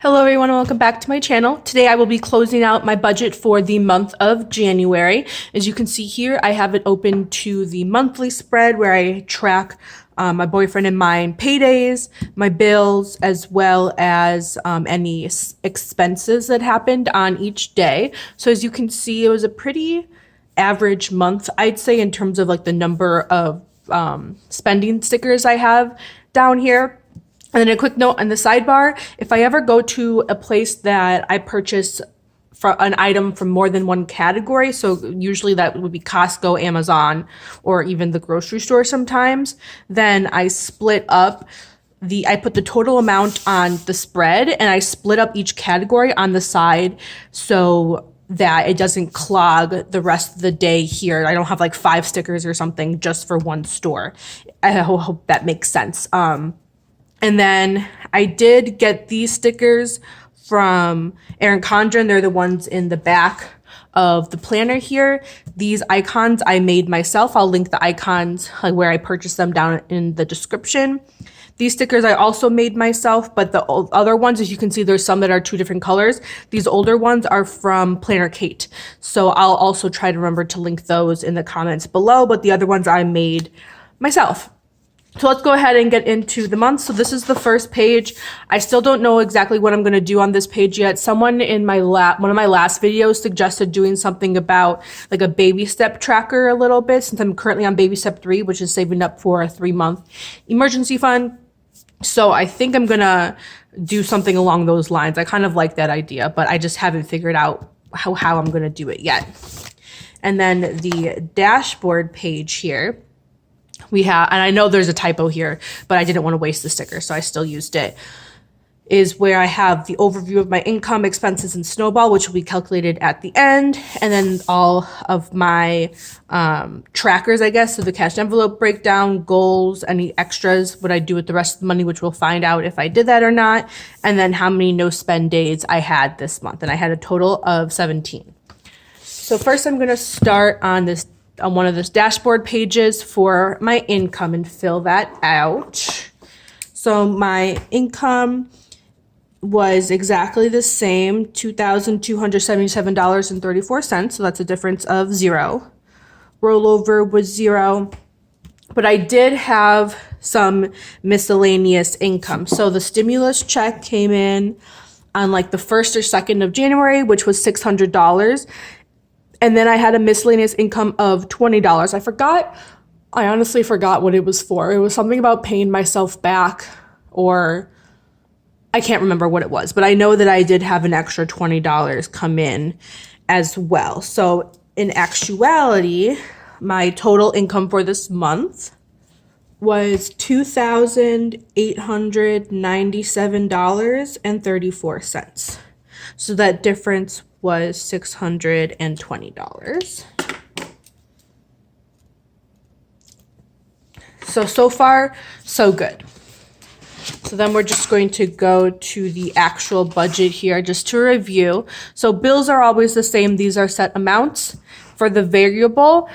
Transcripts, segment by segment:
Hello everyone and welcome back to my channel. Today I will be closing out my budget for the month of January. As you can see here, I have it open to the monthly spread where I track my boyfriend and mine paydays, my bills, as well as any expenses that happened on each day. So as you can see, it was a pretty average month, I'd say, in terms of like the number of spending stickers I have down here. And then a quick note on the sidebar, if I ever go to a place that I purchase for an item from more than one category, so usually that would be Costco, Amazon, or even the grocery store sometimes, then I split up I put the total amount on the spread and I split up each category on the side so that it doesn't clog the rest of the day here. I don't have like 5 stickers or something just for one store. I hope that makes sense. And then I did get these stickers from Erin Condren. They're the ones in the back of the planner here. These icons I made myself. I'll link the icons where I purchased them down in the description. These stickers I also made myself, but the other ones, as you can see, there's some that are 2 different colors. These older ones are from Planner Kate. So I'll also try to remember to link those in the comments below, but the other ones I made myself. So let's go ahead and get into the month. So this is the first page. I still don't know exactly what I'm going to do on this page yet. Someone in one of my last videos suggested doing something about like a baby step tracker a little bit, since I'm currently on baby step 3, which is saving up for a 3-month emergency fund. So I think I'm going to do something along those lines. I kind of like that idea, but I just haven't figured out how I'm going to do it yet. And then the dashboard page here. We have, and I know there's a typo here, but I didn't want to waste the sticker, so I still used it, is where I have the overview of my income, expenses, and Snowball, which will be calculated at the end, and then all of my trackers, I guess, so the cash envelope breakdown, goals, any extras, what I do with the rest of the money, which we'll find out if I did that or not, and then how many no-spend days I had this month, and I had a total of 17. So first I'm going to start on one of those dashboard pages for my income and fill that out. So my income was exactly the same, $2,277.34. So that's a difference of 0. Rollover was 0. But I did have some miscellaneous income. So the stimulus check came in on like the 1st or 2nd of January, which was $600. And then I had a miscellaneous income of $20. I honestly forgot what it was for. It was something about paying myself back, or I can't remember what it was, but I know that I did have an extra $20 come in as well. So in actuality, my total income for this month was $2,897.34. So that difference was $620. So far, so good. So then we're just going to go to the actual budget here just to review. So bills are always the same. These are set amounts. For the variable,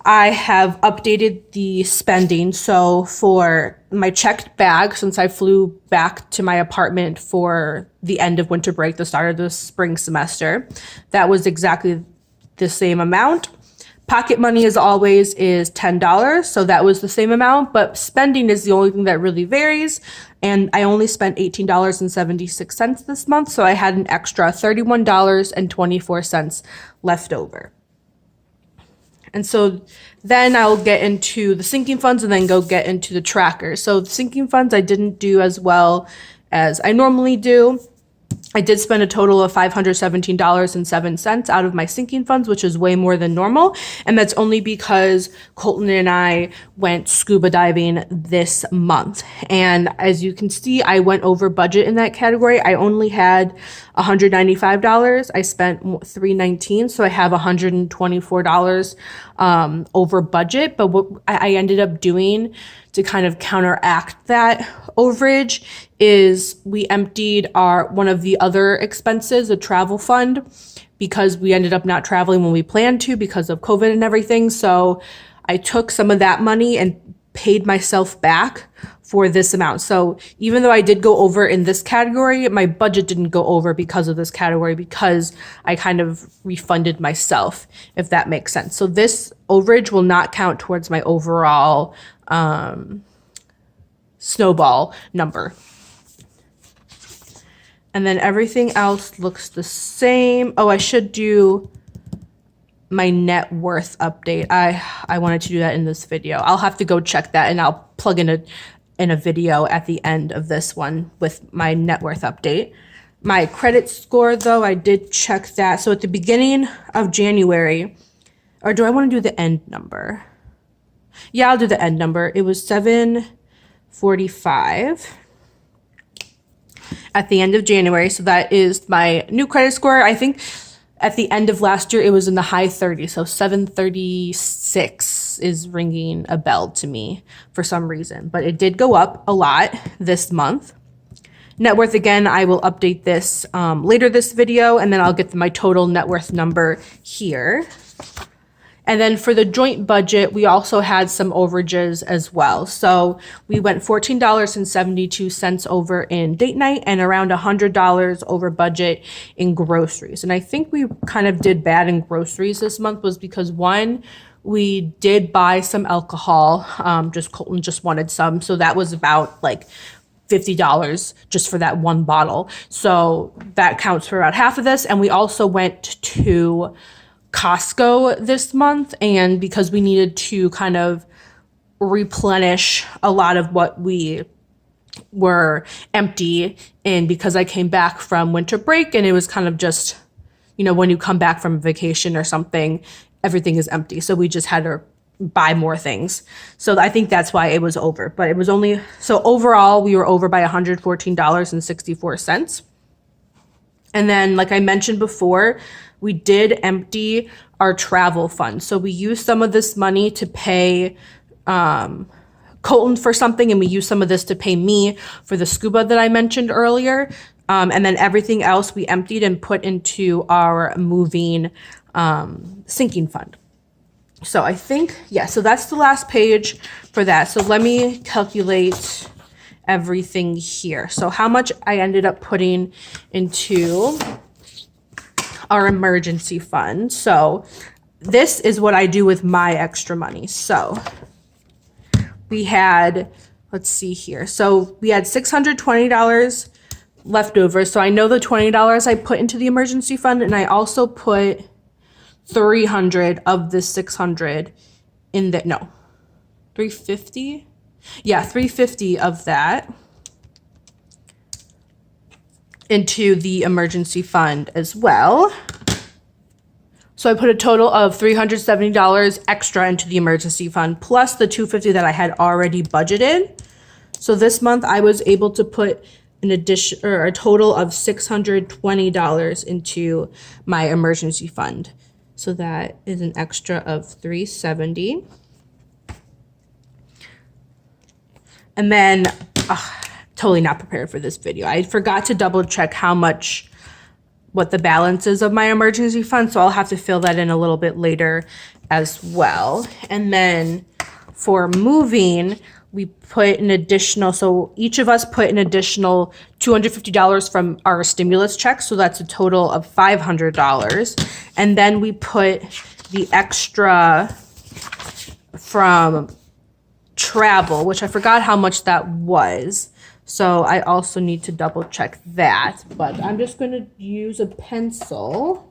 I have updated the spending. So for my checked bag, since I flew back to my apartment for the end of winter break, the start of the spring semester, that was exactly the same amount. Pocket money, as always, is $10. So that was the same amount, but spending is the only thing that really varies. And I only spent $18.76 this month. So I had an extra $31.24 left over. And so then I'll get into the sinking funds and then go get into the tracker. So the sinking funds I didn't do as well as I normally do. I did spend a total of $517.07 out of my sinking funds, which is way more than normal. And that's only because Colton and I went scuba diving this month. And as you can see, I went over budget in that category. I only had $195. I spent $319, so I have $124 over budget. But what I ended up doing to kind of counteract that overage is we emptied one of the other expenses, the travel fund, because we ended up not traveling when we planned to because of COVID and everything. So I took some of that money and paid myself back for this amount. So even though I did go over in this category, my budget didn't go over because of this category, because I kind of refunded myself, if that makes sense. So this overage will not count towards my overall Snowball number. And then everything else looks the same. Oh, I should do my net worth update. I wanted to do that in this video. I'll have to go check that, and I'll plug in a video at the end of this one with my net worth update. My credit score, though, I did check that. So at the beginning of January, or do I want to do the end number? Yeah, I'll do the end number. It was 745 at the end of January. So that is my new credit score. I think at the end of last year, it was in the high 30s. So 736 is ringing a bell to me for some reason. But it did go up a lot this month. Net worth, again, I will update this later this video, and then I'll get my total net worth number here. And then for the joint budget, we also had some overages as well. So we went $14.72 over in date night and around $100 over budget in groceries. And I think we kind of did bad in groceries this month, was because one, we did buy some alcohol. Colton just wanted some. So that was about like $50 just for that one bottle. So that counts for about half of this. And we also went to Costco this month, and because we needed to kind of replenish a lot of what we were empty in, because I came back from winter break, and it was kind of just, you know, when you come back from vacation or something, everything is empty. So we just had to buy more things. So I think that's why it was over. But it was only, so overall, we were over by $114.64. And then, like I mentioned before, we did empty our travel fund. So we used some of this money to pay Colton for something, and we used some of this to pay me for the scuba that I mentioned earlier. And then everything else we emptied and put into our moving sinking fund. So I think, yeah, so that's the last page for that. So let me calculate everything here. So how much I ended up putting into our emergency fund. So this is what I do with my extra money. So we had, let's see here. So we had $620 left over. So I know the $20 I put into the emergency fund, and I also put 300 of the 600 in the, no, 350? Yeah, 350 of that into the emergency fund as well. So I put a total of $370 extra into the emergency fund, plus the $250 that I had already budgeted. So this month I was able to put an addition, or a total of $620 into my emergency fund. So that is an extra of $370. And then, totally not prepared for this video. I forgot to double check what the balance is of my emergency fund, so I'll have to fill that in a little bit later as well. And then for moving, we put an additional, so each of us put an additional $250 from our stimulus check, so that's a total of $500. And then we put the extra from travel, which I forgot how much that was. So I also need to double check that, but I'm just going to use a pencil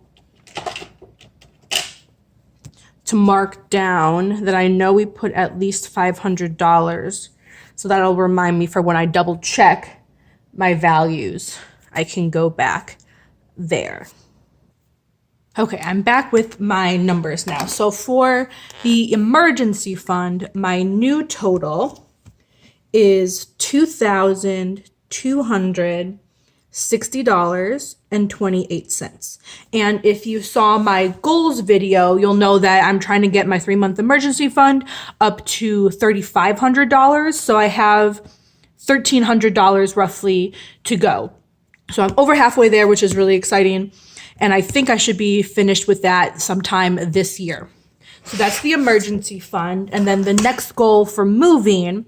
to mark down that I know we put at least $500. So that'll remind me for when I double check my values, I can go back there. Okay, I'm back with my numbers now. So for the emergency fund, my new total is $2,260.28. And if you saw my goals video, you'll know that I'm trying to get my 3-month emergency fund up to $3,500. So I have $1,300 roughly to go. So I'm over halfway there, which is really exciting. And I think I should be finished with that sometime this year. So that's the emergency fund. And then the next goal for moving,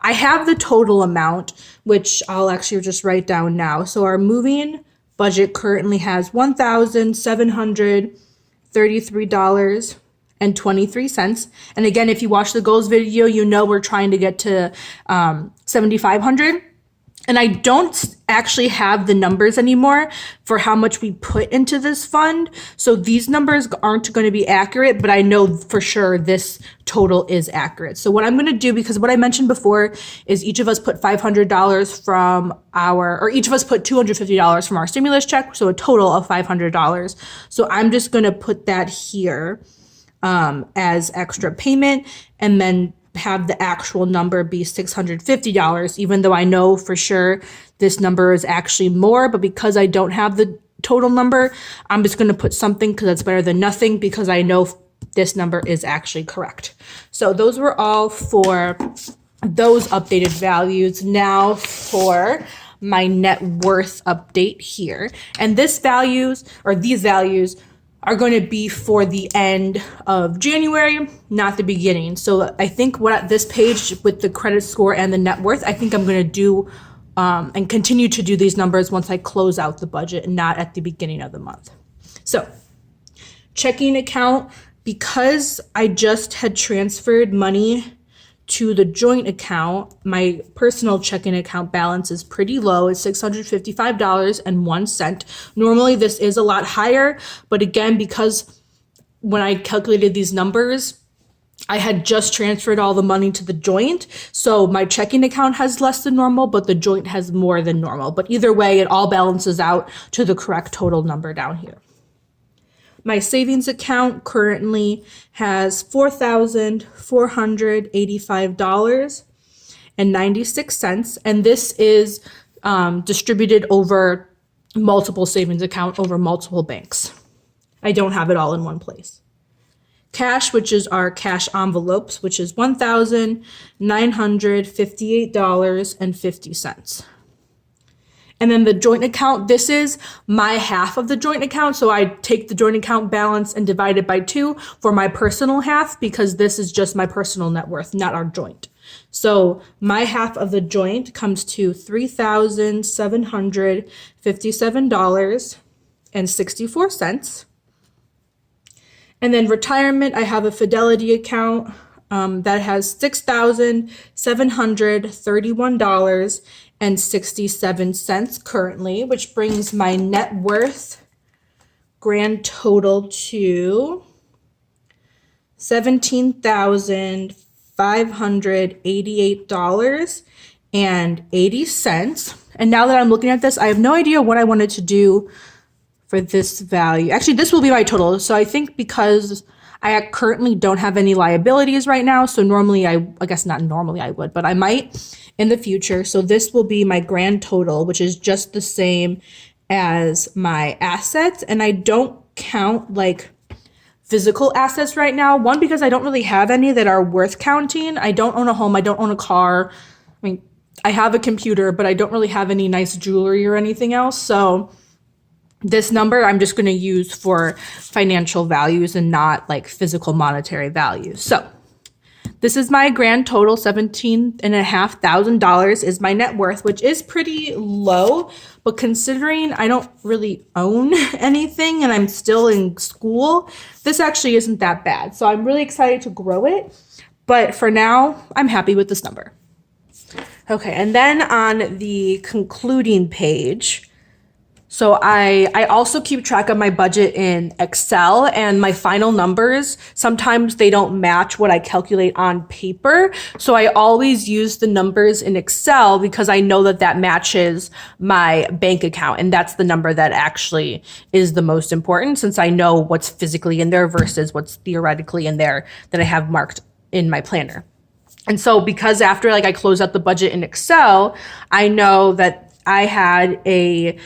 I have the total amount, which I'll actually just write down now. So our moving budget currently has $1,733.23. And again, if you watch the goals video, you know we're trying to get to 7,500. And I don't actually have the numbers anymore for how much we put into this fund. So these numbers aren't going to be accurate, but I know for sure this total is accurate. So what I'm going to do, because what I mentioned before is each of us put $500 from or each of us put $250 from our stimulus check. So a total of $500. So I'm just going to put that here as extra payment, and then have the actual number be $650, even though I know for sure this number is actually more, but because I don't have the total number, I'm just going to put something because that's better than nothing, because I know this number is actually correct. So those were all for those updated values. Now for my net worth update here. And these values are going to be for the end of January, not the beginning. So I think this page with the credit score and the net worth, I think I'm going to do and continue to do these numbers once I close out the budget and not at the beginning of the month. So checking account, because I just had transferred money to the joint account, my personal checking account balance is pretty low. It's $655.01. Normally this is a lot higher, but again, because when I calculated these numbers, I had just transferred all the money to the joint. So my checking account has less than normal, but the joint has more than normal. But either way, it all balances out to the correct total number down here. My savings account currently has $4,485.96, and this is distributed over multiple savings accounts over multiple banks. I don't have it all in one place. Cash, which is our cash envelopes, which is $1,958.50. And then the joint account, this is my half of the joint account. So I take the joint account balance and divide it by 2 for my personal half, because this is just my personal net worth, not our joint. So my half of the joint comes to $3,757.64. And then retirement, I have a Fidelity account that has $6,731.67 currently, which brings my net worth grand total to $17,588.80. And now that I'm looking at this, I have no idea what I wanted to do for this value. Actually, this will be my total. So I think because I currently don't have any liabilities right now, so normally I guess not normally I would, but I might in the future. So this will be my grand total, which is just the same as my assets. And I don't count like physical assets right now. One, because I don't really have any that are worth counting. I don't own a home. I don't own a car. I mean, I have a computer, but I don't really have any nice jewelry or anything else. So this number I'm just going to use for financial values and not like physical monetary values. So this is my grand total. $17,500 is my net worth, which is pretty low, but considering I don't really own anything and I'm still in school, this actually isn't that bad. So I'm really excited to grow it, but for now I'm happy with this number. Okay, and then on the concluding page, so I also keep track of my budget in Excel, and my final numbers, sometimes they don't match what I calculate on paper. So I always use the numbers in Excel because I know that that matches my bank account. And that's the number that actually is the most important, since I know what's physically in there versus what's theoretically in there that I have marked in my planner. And so because after I close out the budget in Excel, I know that I had a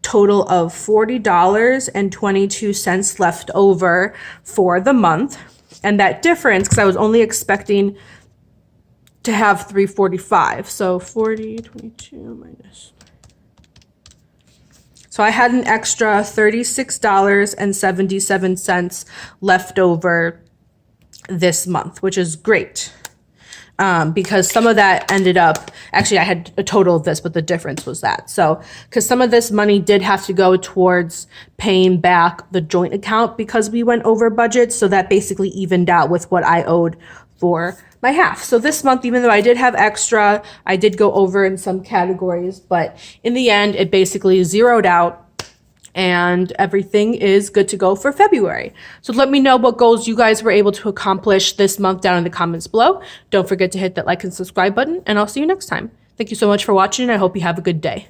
total of $40.22 left over for the month. And that difference, because I was only expecting to have $345. So 22 minus. So I had an extra $36.77 left over this month, which is great. Because some of that ended up, actually I had a total of this, but the difference was that. So, because some of this money did have to go towards paying back the joint account because we went over budget. So that basically evened out with what I owed for my half. So this month, even though I did have extra, I did go over in some categories, but in the end, it basically zeroed out and everything is good to go for February. So let me know what goals you guys were able to accomplish this month down in the comments below. Don't forget to hit that like and subscribe button, and I'll see you next time. Thank you so much for watching, and I hope you have a good day.